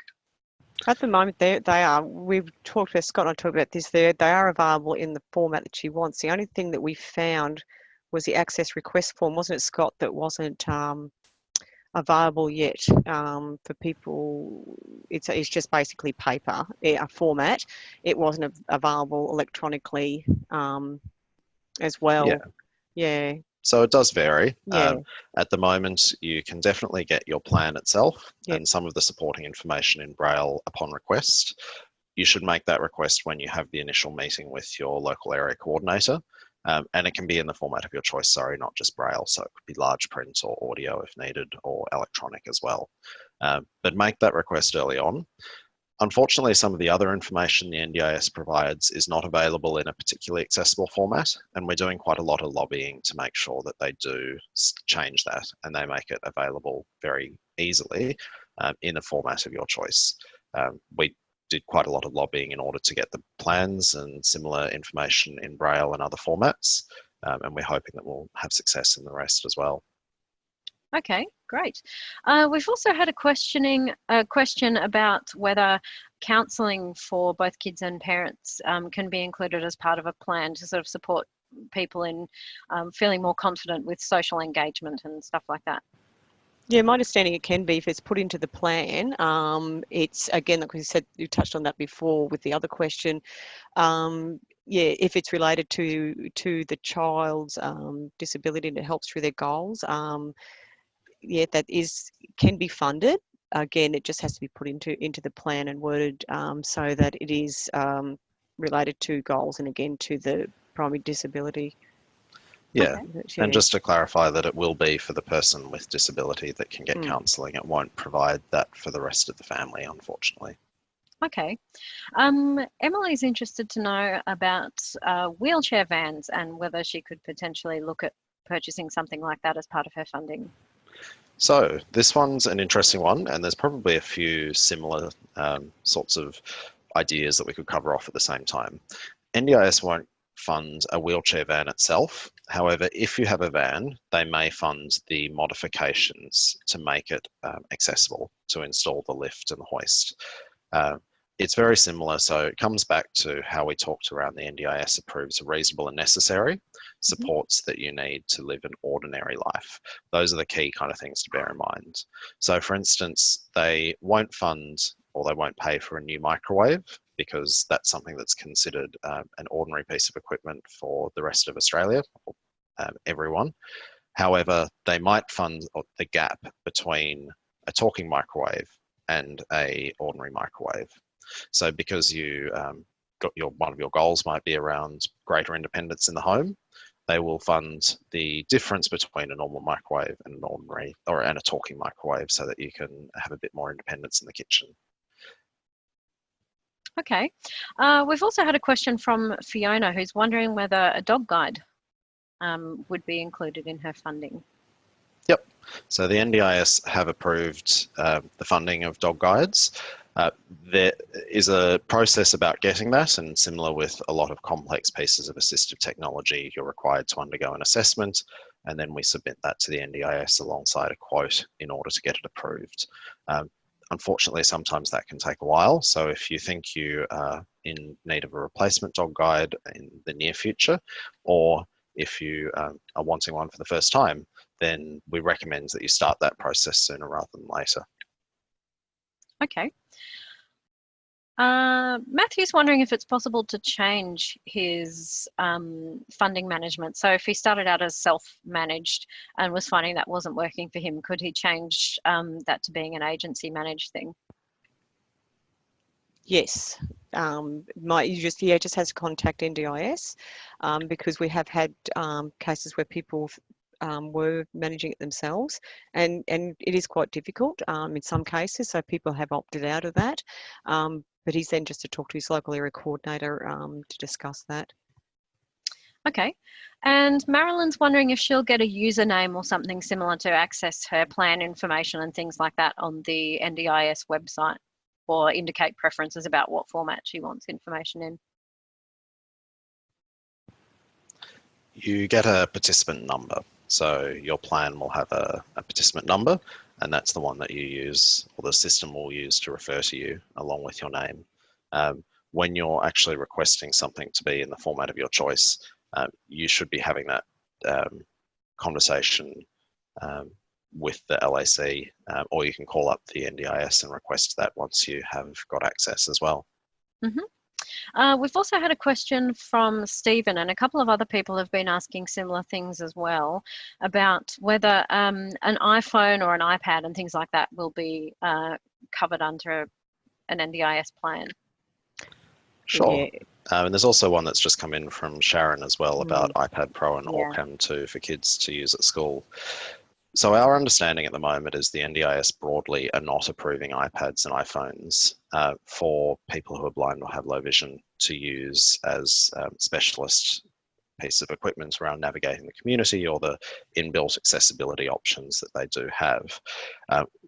At the moment, they are. We've talked about, Scott and I talked about this. They are available in the format that she wants. The only thing that we found was the access request form, wasn't it, Scott, that wasn't available yet for people. It's just basically paper, a format. It wasn't available electronically as well. Yeah. So it does vary. Yeah. At the moment, you can definitely get your plan itself and some of the supporting information in Braille upon request. You should make that request when you have the initial meeting with your local area coordinator. And it can be in the format of your choice, not just Braille. So it could be large print or audio if needed, or electronic as well. But make that request early on. Unfortunately, some of the other information the NDIS provides is not available in a particularly accessible format, and we're doing quite a lot of lobbying to make sure that they do change that and they make it available very easily in a format of your choice. We did quite a lot of lobbying in order to get the plans and similar information in Braille and other formats, and we're hoping that we'll have success in the rest as well. Okay, great. We've also had a question about whether counselling for both kids and parents can be included as part of a plan to sort of support people in feeling more confident with social engagement and stuff like that. Yeah, my understanding it can be if it's put into the plan. It's, again, like we said, you touched on that before with the other question. Yeah, if it's related to the child's disability and it helps through their goals, yeah, that can be funded. Again, it just has to be put into the plan and worded so that it is related to goals and again to the primary disability. Yeah, and just to clarify that it will be for the person with disability that can get counselling. It won't provide that for the rest of the family, unfortunately. Okay. Emily's interested to know about wheelchair vans and whether she could potentially look at purchasing something like that as part of her funding. So this one's an interesting one, and there's probably a few similar sorts of ideas that we could cover off at the same time. NDIS won't fund a wheelchair van itself. However, if you have a van, they may fund the modifications to make it accessible, to install the lift and the hoist. it's very similar. So it comes back to how we talked around the NDIS approves reasonable and necessary supports that you need to live an ordinary life. Those are the key kind of things to bear in mind. So for instance, they won't fund or they won't pay for a new microwave because that's something that's considered an ordinary piece of equipment for the rest of Australia, or everyone. However, they might fund the gap between a talking microwave and a ordinary microwave. So because you got one of your goals might be around greater independence in the home, they will fund the difference between a normal microwave and an ordinary and a talking microwave so that you can have a bit more independence in the kitchen. Okay. We've also had a question from Fiona who's wondering whether a dog guide would be included in her funding. Yep. So the NDIS have approved the funding of dog guides. There is a process about getting that, and similar with a lot of complex pieces of assistive technology, you're required to undergo an assessment, and then we submit that to the NDIS alongside a quote in order to get it approved. Unfortunately, sometimes that can take a while. So if you think you are in need of a replacement dog guide in the near future, or if you are wanting one for the first time, then we recommend that you start that process sooner rather than later. Okay. Matthew's wondering if it's possible to change his funding management. So if he started out as self-managed and was finding that wasn't working for him, could he change that to being an agency managed thing? Yes. He just has to contact NDIS because we have had cases where people were managing it themselves, and it is quite difficult in some cases, so people have opted out of that. But he's then just to talk to his local area coordinator to discuss that. Okay. And Marilyn's wondering if she'll get a username or something similar to access her plan information and things like that on the NDIS website, or indicate preferences about what format she wants information in. You get a participant number. So your plan will have a participant number, and that's the one that you use, or the system will use to refer to you along with your name. When you're actually requesting something to be in the format of your choice, you should be having that conversation with the LAC, or you can call up the NDIS and request that once you have got access as well. Mm-hmm. We've also had a question from Stephen, and a couple of other people have been asking similar things as well, about whether an iPhone or an iPad and things like that will be covered under an NDIS plan. Sure. Yeah. And there's also one that's just come in from Sharon as well about iPad Pro and Allcam 2 for kids to use at school. So our understanding at the moment is the NDIS broadly are not approving iPads and iPhones for people who are blind or have low vision to use as specialist piece of equipment around navigating the community or the inbuilt accessibility options that they do have.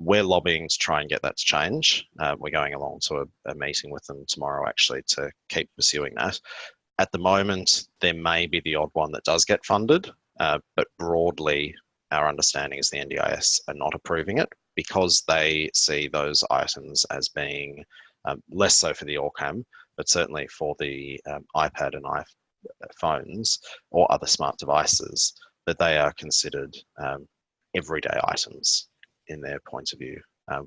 We're lobbying to try and get that to change. We're going along to a meeting with them tomorrow actually to keep pursuing that. At the moment, there may be the odd one that does get funded, but broadly, our understanding is the NDIS are not approving it because they see those items as being less so for the Allcam, but certainly for the iPad and iPhones or other smart devices, that they are considered everyday items in their point of view.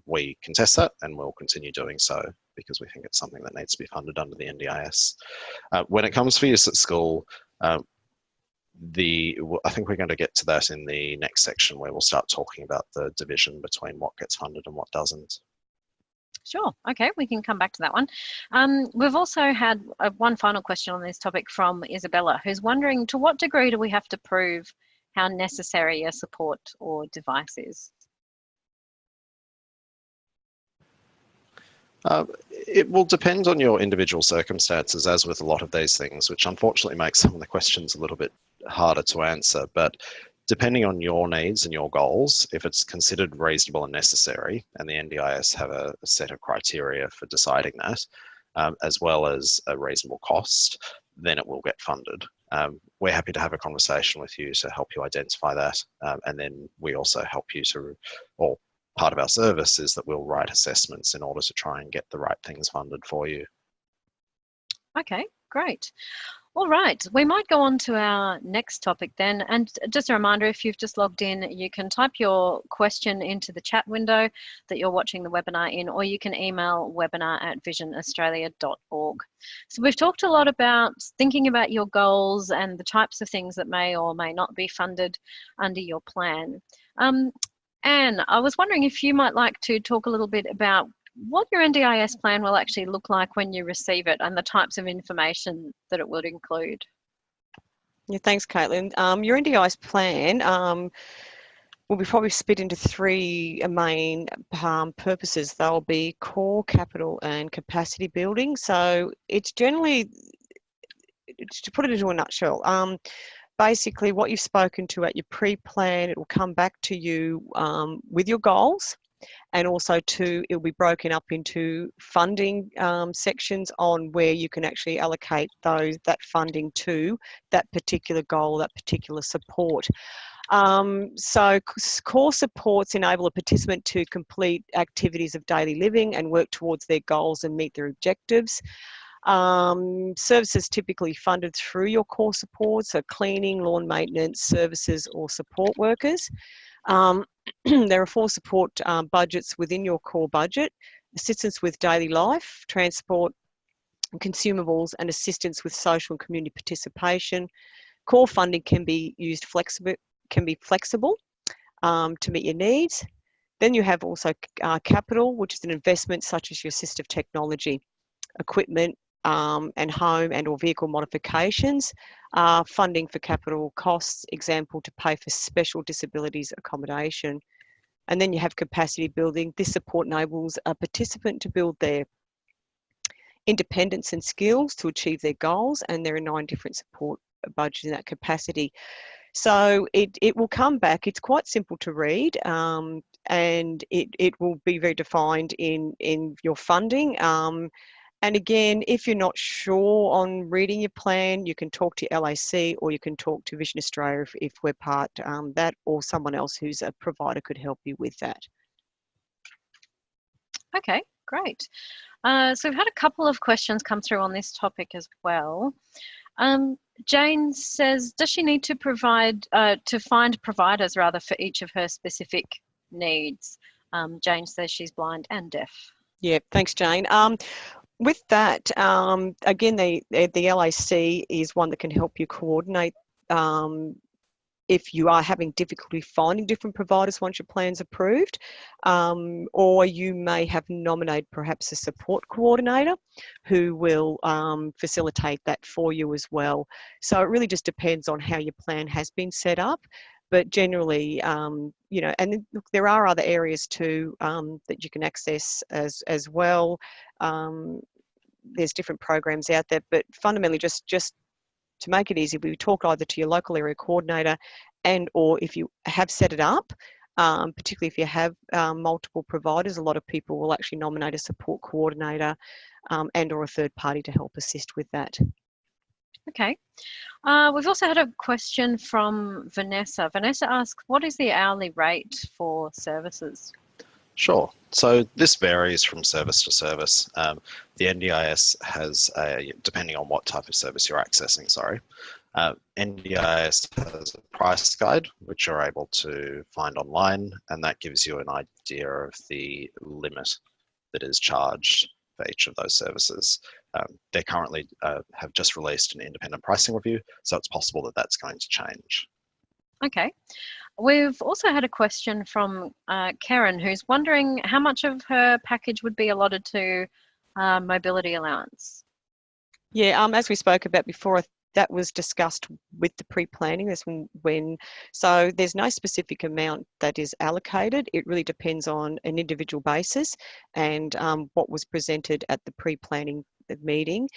We contest that and we'll continue doing so because we think it's something that needs to be funded under the NDIS. When it comes for use at school, I think we're going to get to that in the next section where we'll start talking about the division between what gets funded and what doesn't. Sure. Okay, we can come back to that one. We've also had one final question on this topic from Isabella, who's wondering, to what degree do we have to prove how necessary a support or device is? It will depend on your individual circumstances, as with a lot of these things, which unfortunately makes some of the questions a little bit harder to answer. But depending on your needs and your goals, if it's considered reasonable and necessary, and the NDIS have a set of criteria for deciding that, as well as a reasonable cost, then it will get funded. We're happy to have a conversation with you to help you identify that, and then we also help you to, or part of our service is that we'll write assessments in order to try and get the right things funded for you. Okay, great. All right, we might go on to our next topic then. And just a reminder, if you've just logged in, you can type your question into the chat window that you're watching the webinar in, or you can email webinar@visionaustralia.org. So we've talked a lot about thinking about your goals and the types of things that may or may not be funded under your plan. Anne, I was wondering if you might like to talk a little bit about what your NDIS plan will actually look like when you receive it and the types of information that it would include. Yeah, thanks, Caitlin. Your NDIS plan will be probably split into three main purposes. They'll be core, capital, and capacity building. So it's generally, to put it into a nutshell, basically what you've spoken to at your pre-plan, it will come back to you with your goals. And also it'll be broken up into funding sections on where you can actually allocate that funding to that particular goal, that particular support. So core supports enable a participant to complete activities of daily living and work towards their goals and meet their objectives. Services typically funded through your core supports are cleaning, lawn maintenance, services or support workers. There are 4 support budgets within your core budget: assistance with daily life, transport, consumables, and assistance with social and community participation. Core funding can be flexible to meet your needs. Then you have also capital, which is an investment such as your assistive technology, equipment, and home and or vehicle modifications. Funding for capital costs, example, to pay for special disabilities accommodation. And then you have capacity building. This support enables a participant to build their independence and skills to achieve their goals, and there are 9 different support budgets in that capacity. So it will come back. It's quite simple to read, and it will be very defined in your funding. And again, if you're not sure on reading your plan, you can talk to LAC or you can talk to Vision Australia if we're part that, or someone else who's a provider could help you with that. Okay, great. So we've had a couple of questions come through on this topic as well. Jane says, does she need to find providers rather for each of her specific needs? Jane says she's blind and deaf. Yeah, thanks, Jane. With that, again, the LAC is one that can help you coordinate if you are having difficulty finding different providers once your plan's approved, or you may have nominated perhaps a support coordinator who will facilitate that for you as well. So it really just depends on how your plan has been set up. But generally, you know, and look, there are other areas too that you can access as well. There's different programs out there, but fundamentally just to make it easy, we talk either to your local area coordinator and or if you have set it up, particularly if you have multiple providers, a lot of people will actually nominate a support coordinator and or a third party to help assist with that. Okay. We've also had a question from Vanessa. Vanessa asks, what is the hourly rate for services? Sure. So this varies from service to service. The NDIS has, depending on what type of service you're accessing, NDIS has a price guide, which you're able to find online, and that gives you an idea of the limit that is charged for each of those services. They currently have just released an independent pricing review, so it's possible that that's going to change. Okay. We've also had a question from Karen, who's wondering how much of her package would be allotted to mobility allowance. Yeah, as we spoke about before, that was discussed with the pre-planning. So there's no specific amount that is allocated. It really depends on an individual basis and what was presented at the pre-planning meeting.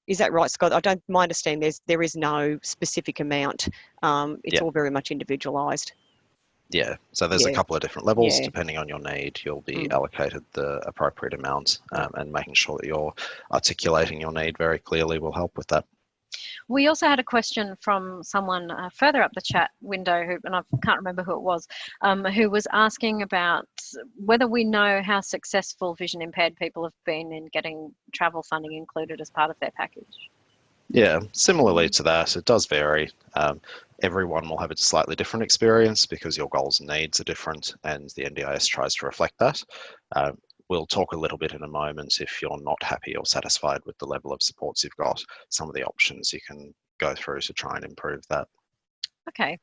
Is that right, Scott? My understanding there is no specific amount. It's all very much individualised. Yeah, so there's a couple of different levels. Depending on your need, you'll be allocated the appropriate amount, and making sure that you're articulating your need very clearly will help with that. We also had a question from someone further up the chat window, and I can't remember who it was, who was asking about whether we know how successful vision impaired people have been in getting travel funding included as part of their package. Yeah, similarly to that, it does vary. Everyone will have a slightly different experience because your goals and needs are different, and the NDIS tries to reflect that. We'll talk a little bit in a moment if you're not happy or satisfied with the level of supports you've got, some of the options you can go through to try and improve that. Okay,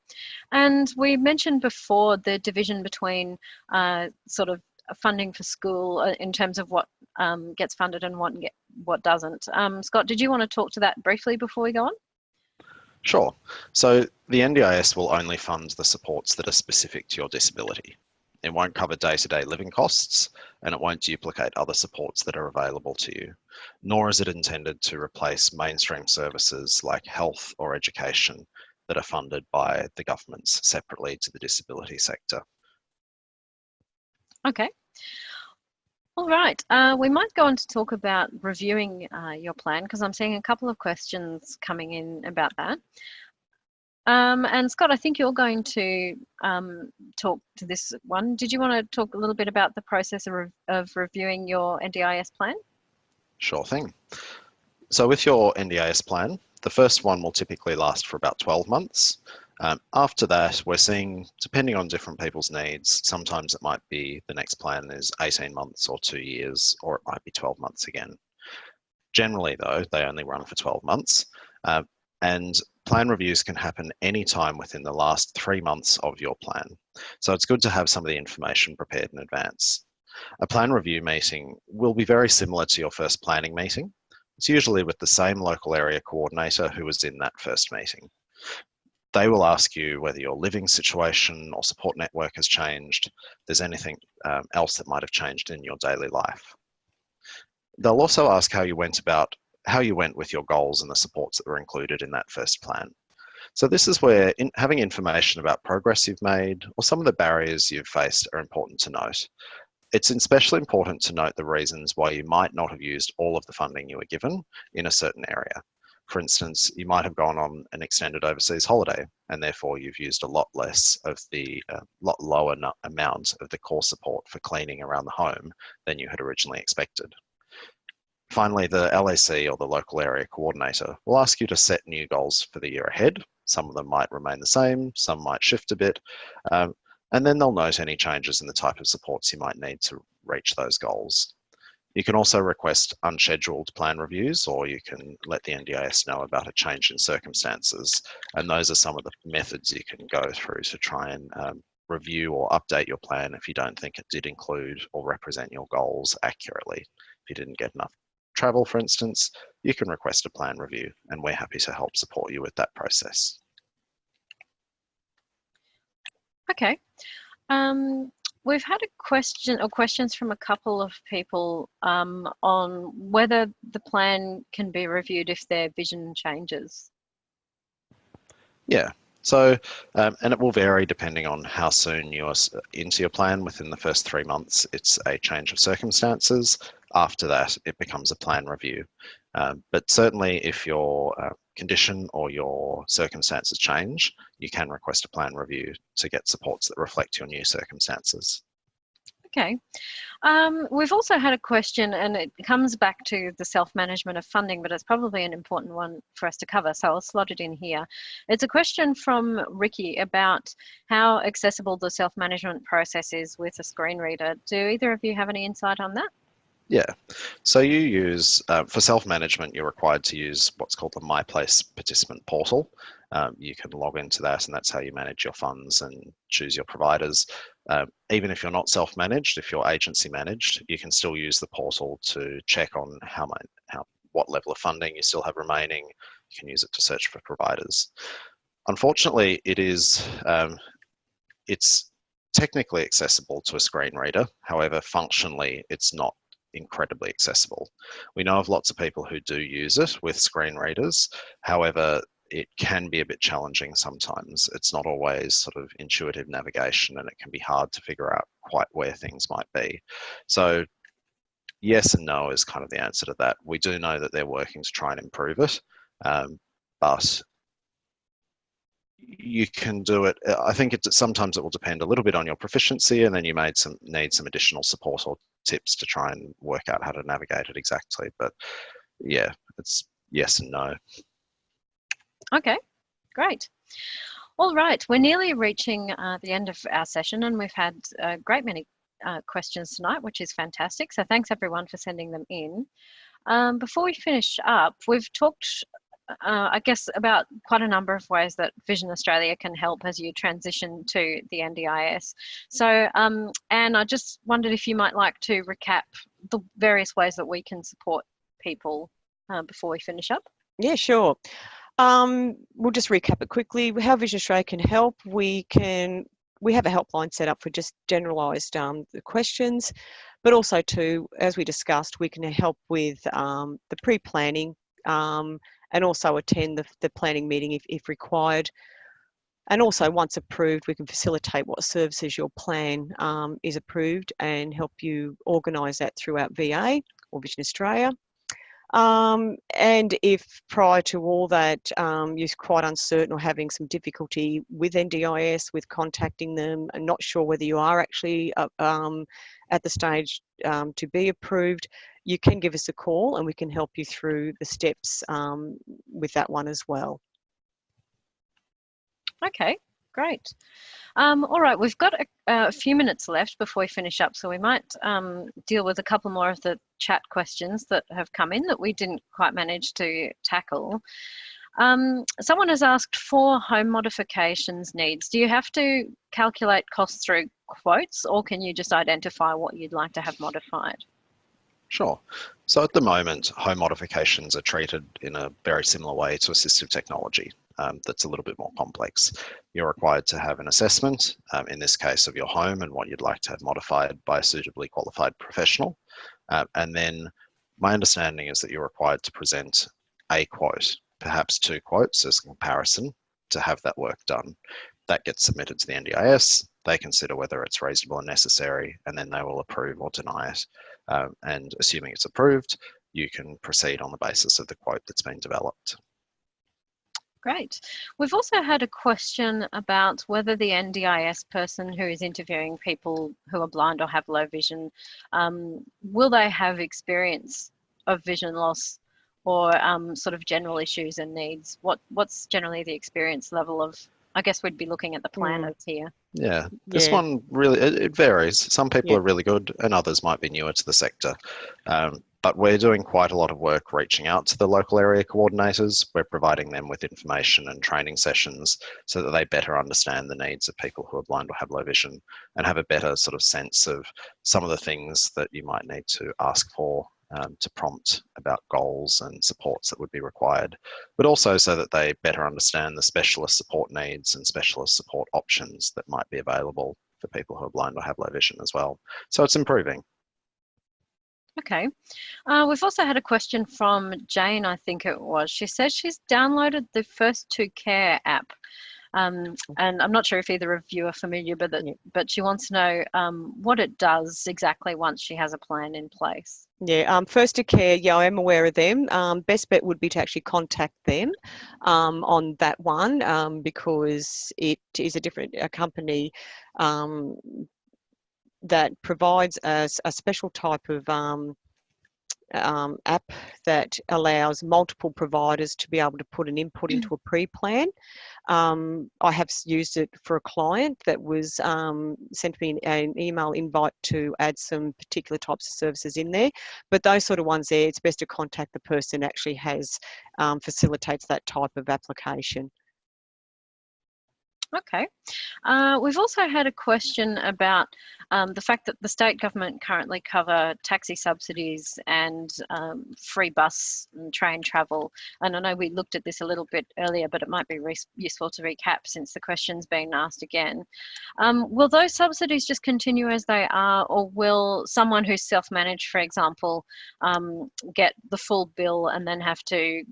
and we mentioned before the division between sort of funding for school in terms of what gets funded and what doesn't. Scott, did you want to talk to that briefly before we go on? Sure. So the NDIS will only fund the supports that are specific to your disability. It won't cover day-to-day living costs, and it won't duplicate other supports that are available to you, nor is it intended to replace mainstream services like health or education that are funded by the governments separately to the disability sector. Okay. All right, we might go on to talk about reviewing your plan, because I'm seeing a couple of questions coming in about that. And Scott, I think you're going to talk to this one. Did you want to talk a little bit about the process of reviewing your NDIS plan? Sure thing. So with your NDIS plan, the first one will typically last for about 12 months. After that, we're seeing, depending on different people's needs, sometimes it might be the next plan is 18 months or 2 years, or it might be 12 months again. Generally though, they only run for 12 months. And plan reviews can happen anytime within the last 3 months of your plan. So it's good to have some of the information prepared in advance. A plan review meeting will be very similar to your first planning meeting. It's usually with the same local area coordinator who was in that first meeting. They will ask you whether your living situation or support network has changed, if there's anything else that might have changed in your daily life. They'll also ask how you went with your goals and the supports that were included in that first plan. So this is where having information about progress you've made or some of the barriers you've faced are important to note. It's especially important to note the reasons why you might not have used all of the funding you were given in a certain area. For instance, you might have gone on an extended overseas holiday and therefore you've used a lot less of the lot lower amount of the core support for cleaning around the home than you had originally expected. Finally, the LAC or the local area coordinator will ask you to set new goals for the year ahead. Some of them might remain the same, some might shift a bit, and then they'll note any changes in the type of supports you might need to reach those goals. You can also request unscheduled plan reviews, or you can let the NDIS know about a change in circumstances. And those are some of the methods you can go through to try and review or update your plan if you don't think it did include or represent your goals accurately. If you didn't get enough travel, for instance, you can request a plan review, and we're happy to help support you with that process. Okay. We've had a question or questions from a couple of people on whether the plan can be reviewed if their vision changes. Yeah, so, and it will vary depending on how soon you're into your plan. Within the first 3 months, it's a change of circumstances. After that, it becomes a plan review. But certainly if your condition or your circumstances change, you can request a plan review to get supports that reflect your new circumstances. Okay. We've also had a question, and it comes back to the self-management of funding, but it's probably an important one for us to cover, so I'll slot it in here. It's a question from Ricky about how accessible the self-management process is with a screen reader. Do either of you have any insight on that? Yeah, so you use, for self-management, you're required to use what's called the My Place participant portal. You can log into that, and that's how you manage your funds and choose your providers. Even if you're not self-managed, if you're agency managed, you can still use the portal to check on what level of funding you still have remaining. You can use it to search for providers. Unfortunately, it's technically accessible to a screen reader. However, functionally, it's not incredibly accessible. We know of lots of people who do use it with screen readers. However, it can be a bit challenging sometimes. It's not always sort of intuitive navigation, and it can be hard to figure out quite where things might be. So yes and no is kind of the answer to that. We do know that they're working to try and improve it, but you can do it. I think sometimes it will depend a little bit on your proficiency, and then you need some additional support or tips to try and work out how to navigate it exactly. But yeah, it's yes and no. Okay, great. All right, we're nearly reaching the end of our session, and we've had a great many questions tonight, which is fantastic. So thanks everyone for sending them in. Before we finish up, we've talked, I guess, about quite a number of ways that Vision Australia can help as you transition to the NDIS. So, Anne, I just wondered if you might like to recap the various ways that we can support people before we finish up. Yeah, sure. We'll just recap it quickly. How Vision Australia can help. We have a helpline set up for just generalised questions, but also too, as we discussed, we can help with the pre-planning and also attend the planning meeting if required. And also, once approved, we can facilitate what services your plan is approved and help you organise that throughout VA or Vision Australia. And if prior to all that you're quite uncertain or having some difficulty with NDIS, with contacting them and not sure whether you are actually at the stage to be approved, you can give us a call and we can help you through the steps with that one as well. Okay, great. All right, we've got a few minutes left before we finish up, so we might deal with a couple more of the chat questions that have come in that we didn't quite manage to tackle. Someone has asked, for home modifications needs, do you have to calculate costs through quotes, or can you just identify what you'd like to have modified? Sure. So at the moment, home modifications are treated in a very similar way to assistive technology. That's a little bit more complex. You're required to have an assessment, in this case of your home and what you'd like to have modified by a suitably qualified professional. And then my understanding is that you're required to present a quote, perhaps 2 quotes as a comparison to have that work done. That gets submitted to the NDIS. They consider whether it's reasonable and necessary, and then they will approve or deny it. And assuming it's approved, you can proceed on the basis of the quote that's been developed. Great. We've also had a question about whether the NDIS person who is interviewing people who are blind or have low vision, will they have experience of vision loss or sort of general issues and needs? What's generally the experience level of, I guess we'd be looking at the planners here. Yeah, this one really, it varies. Some people are really good and others might be newer to the sector. But we're doing quite a lot of work reaching out to the local area coordinators. We're providing them with information and training sessions so that they better understand the needs of people who are blind or have low vision and have a better sort of sense of some of the things that you might need to ask for to prompt about goals and supports that would be required, but also so that they better understand the specialist support needs and specialist support options that might be available for people who are blind or have low vision as well. So it's improving. Okay. We've also had a question from Jane, I think it was. She says she's downloaded the First to Care app. And I'm not sure if either of you are familiar with it, but she wants to know what it does exactly once she has a plan in place. Yeah, First to Care, yeah, I am aware of them. Best bet would be to actually contact them on that one because it is a company that provides a special type of app that allows multiple providers to be able to put an input into a pre-plan. I have used it for a client that was sent me an email invite to add some particular types of services in there, but those sort of ones there, it's best to contact the person that actually facilitates that type of application. Okay. We've also had a question about the fact that the state government currently cover taxi subsidies and free bus and train travel. And I know we looked at this a little bit earlier, but it might be useful to recap since the question's been asked again. Will those subsidies just continue as they are, or will someone who's self-managed, for example, get the full bill and then have to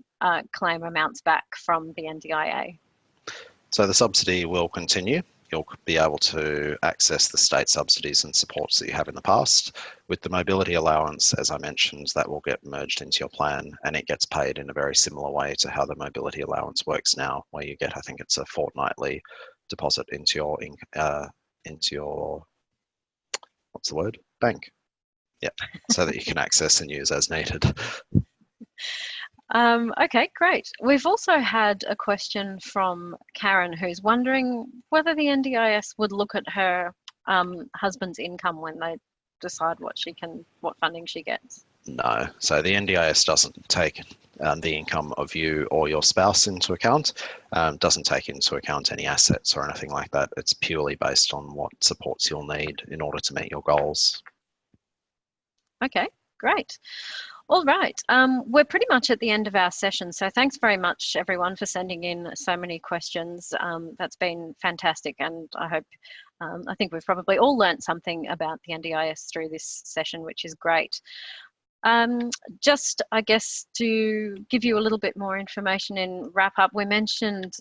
claim amounts back from the NDIA? So the subsidy will continue. you'll be able to access the state subsidies and supports that you have in the past. With the mobility allowance, as I mentioned, that will get merged into your plan, and it gets paid in a very similar way to how the mobility allowance works now, where you get, I think it's a fortnightly deposit into your what's the word? Bank. Yeah, so that you can access and use as needed. Okay, great. We've also had a question from Karen, who's wondering whether the NDIS would look at her husband's income when they decide what funding she gets. No, so the NDIS doesn't take the income of you or your spouse into account, doesn't take into account any assets or anything like that. It's purely based on what supports you'll need in order to meet your goals. Okay, great. All right, we're pretty much at the end of our session, so thanks very much everyone for sending in so many questions. That's been fantastic, and I think we've probably all learnt something about the NDIS through this session, which is great. Just, I guess, to give you a little bit more information in wrap up, we mentioned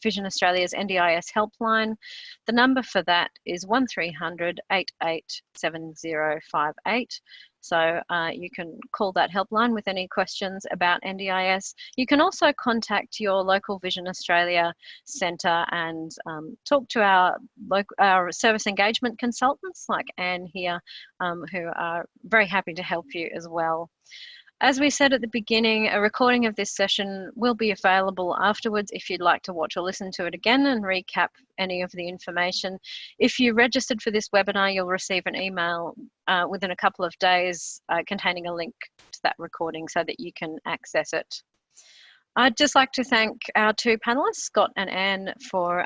Vision Australia's NDIS helpline. The number for that is 1300 887058. So you can call that helpline with any questions about NDIS. You can also contact your local Vision Australia centre and talk to our service engagement consultants like Anne here, who are very happy to help you as well. As we said at the beginning, a recording of this session will be available afterwards if you'd like to watch or listen to it again and recap any of the information. If you registered for this webinar, you'll receive an email within a couple of days containing a link to that recording so that you can access it. I'd just like to thank our two panellists, Scott and Anne, for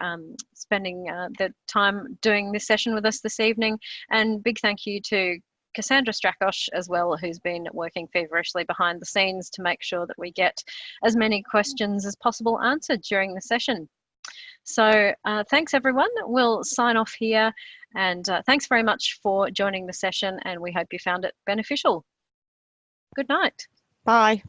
spending the time doing this session with us this evening, and big thank you to Cassandra Strakosch as well, who's been working feverishly behind the scenes to make sure that we get as many questions as possible answered during the session. So thanks everyone, we'll sign off here, and thanks very much for joining the session, and we hope you found it beneficial. Good night. Bye.